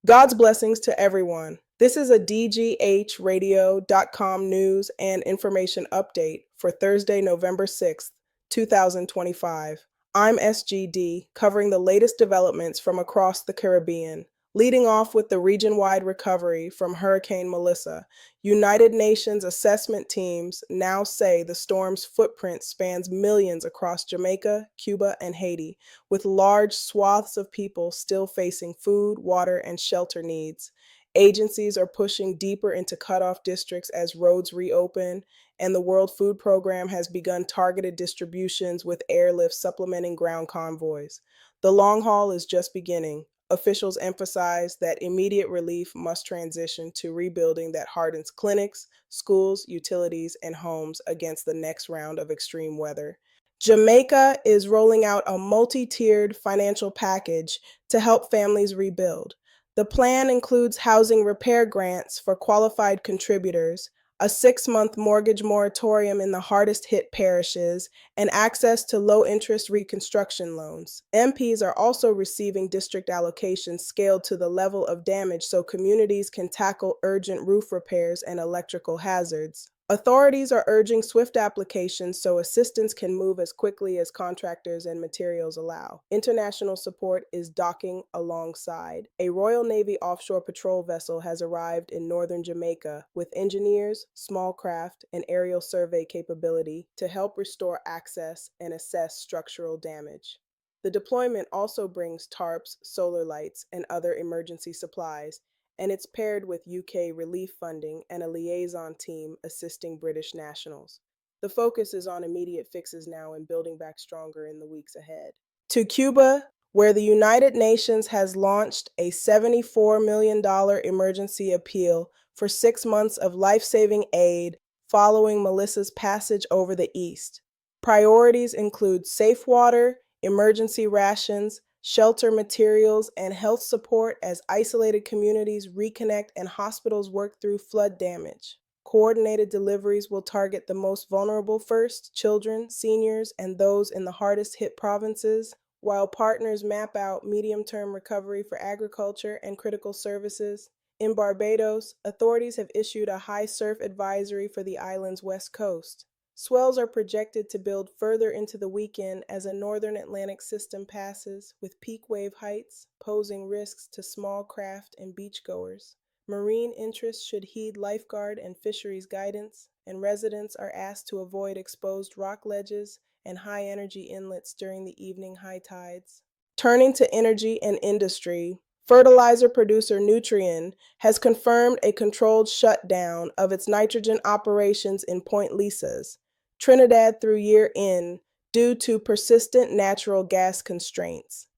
God's blessings to everyone. This is a DGHradio.com news and information update for Thursday, November 6th, 2025. I'm SGD, covering the latest developments from across the Caribbean. Leading off with the region-wide recovery from Hurricane Melissa, United Nations assessment teams now say the storm's footprint spans millions across Jamaica, Cuba, and Haiti, with large swaths of people still facing food, water, and shelter needs. Agencies are pushing deeper into cutoff districts as roads reopen, and the World Food Program has begun targeted distributions with airlift supplementing ground convoys. The long haul is just beginning. Officials emphasize that immediate relief must transition to rebuilding that hardens clinics, schools, utilities, and homes against the next round of extreme weather. Jamaica is rolling out a multi-tiered financial package to help families rebuild. The plan includes housing repair grants for qualified contributors, a 6-month mortgage moratorium in the hardest hit parishes, and access to low-interest reconstruction loans. MPs are also receiving district allocations scaled to the level of damage so communities can tackle urgent roof repairs and electrical hazards. Authorities are urging swift applications so assistance can move as quickly as contractors and materials allow. International support is docking alongside. A Royal Navy offshore patrol vessel has arrived in northern Jamaica with engineers, small craft, and aerial survey capability to help restore access and assess structural damage. The deployment also brings tarps, solar lights, and other emergency supplies, and it's paired with UK relief funding and a liaison team assisting British nationals. The focus is on immediate fixes now and building back stronger in the weeks ahead. To Cuba, where the United Nations has launched a $74 million emergency appeal for 6 months of life-saving aid following Melissa's passage over the east. Priorities include safe water, emergency rations, shelter materials, and health support as isolated communities reconnect and hospitals work through flood damage. Coordinated deliveries will target the most vulnerable first, children, seniors, and those in the hardest hit provinces, while partners map out medium-term recovery for agriculture and critical services. In Barbados, authorities have issued a high surf advisory for the island's west coast. Swells are projected to build further into the weekend as a northern Atlantic system passes, with peak wave heights posing risks to small craft and beachgoers. Marine interests should heed lifeguard and fisheries guidance, and residents are asked to avoid exposed rock ledges and high-energy inlets during the evening high tides. Turning to energy and industry, fertilizer producer Nutrien has confirmed a controlled shutdown of its nitrogen operations in Point Lisas, Trinidad through year-end due to persistent natural gas constraints.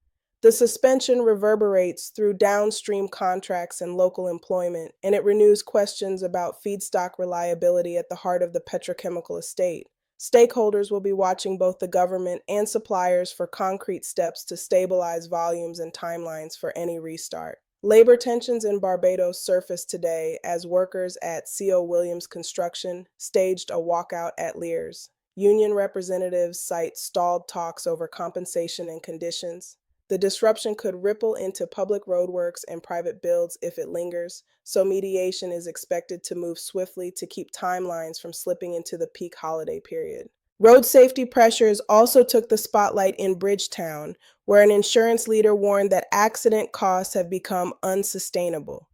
The suspension reverberates through downstream contracts and local employment, and it renews questions about feedstock reliability at the heart of the petrochemical estate. Stakeholders will be watching both the government and suppliers for concrete steps to stabilize volumes and timelines for any restart. Labor tensions in Barbados surfaced today as workers at C.O. Williams Construction staged a walkout at Lear's. Union representatives cite stalled talks over compensation and conditions. The disruption could ripple into public roadworks and private builds if it lingers, so mediation is expected to move swiftly to keep timelines from slipping into the peak holiday period. Road safety pressures also took the spotlight in Bridgetown, where an insurance leader warned that accident costs have become unsustainable.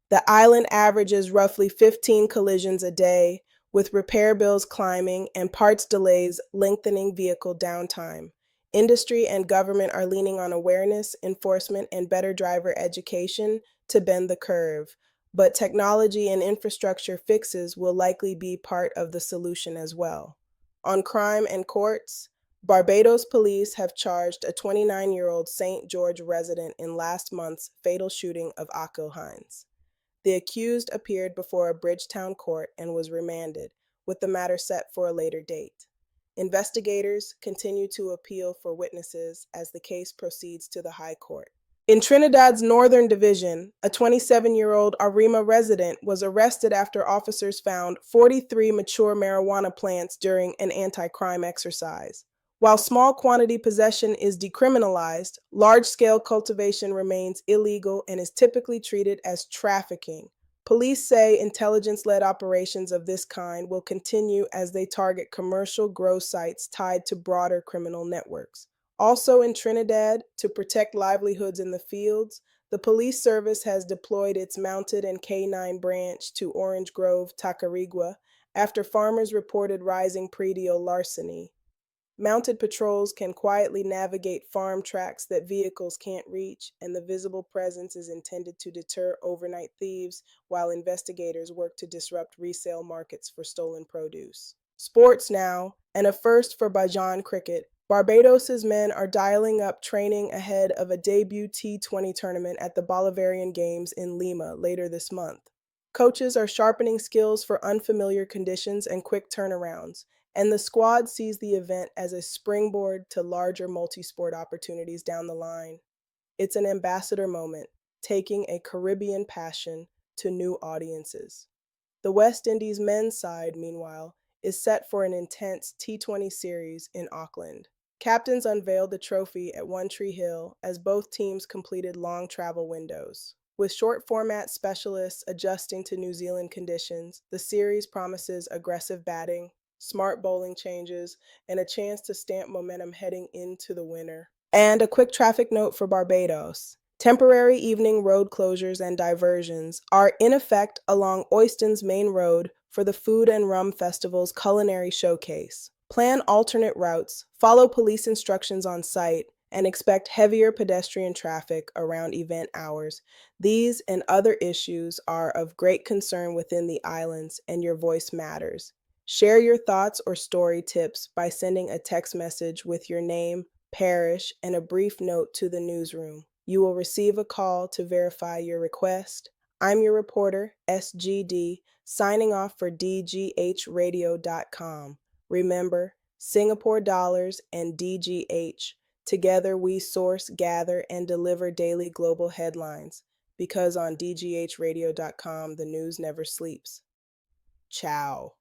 The island averages roughly 15 collisions a day, with repair bills climbing and parts delays lengthening vehicle downtime. Industry and government are leaning on awareness, enforcement, and better driver education to bend the curve, but technology and infrastructure fixes will likely be part of the solution as well. On crime and courts, Barbados police have charged a 29-year-old St. George resident in last month's fatal shooting of Akil Hines. The accused appeared before a Bridgetown court and was remanded, with the matter set for a later date. Investigators continue to appeal for witnesses as the case proceeds to the High Court. In Trinidad's Northern Division, a 27-year-old Arima resident was arrested after officers found 43 mature marijuana plants during an anti-crime exercise. While small quantity possession is decriminalized, large-scale cultivation remains illegal and is typically treated as trafficking. Police say intelligence-led operations of this kind will continue as they target commercial grow sites tied to broader criminal networks. Also in Trinidad, to protect livelihoods in the fields, the police service has deployed its mounted and canine branch to Orange Grove, Tacarigua, after farmers reported rising predial larceny. Mounted patrols can quietly navigate farm tracks that vehicles can't reach, and the visible presence is intended to deter overnight thieves while investigators work to disrupt resale markets for stolen produce. Sports now, and a first for Bajan cricket. Barbados's men are dialing up training ahead of a debut T20 tournament at the Bolivarian Games in Lima later this month. Coaches are sharpening skills for unfamiliar conditions and quick turnarounds, and the squad sees the event as a springboard to larger multi-sport opportunities down the line. It's an ambassador moment, taking a Caribbean passion to new audiences. The West Indies men's side, meanwhile, is set for an intense T20 series in Auckland. Captains unveiled the trophy at One Tree Hill as both teams completed long travel windows. With short format specialists adjusting to New Zealand conditions, the series promises aggressive batting, smart bowling changes, and a chance to stamp momentum heading into the winter. And a quick traffic note for Barbados. Temporary evening road closures and diversions are in effect along Oyston's main road for the Food and Rum Festival's culinary showcase. Plan alternate routes, follow police instructions on site, and expect heavier pedestrian traffic around event hours. These and other issues are of great concern within the islands, and your voice matters. Share your thoughts or story tips by sending a text message with your name, parish, and a brief note to the newsroom. You will receive a call to verify your request. I'm your reporter, SGD, signing off for DGHradio.com. Remember, Singapore dollars and DGH. Together we source, gather, and deliver daily global headlines. Because on DGHradio.com, the news never sleeps. Ciao.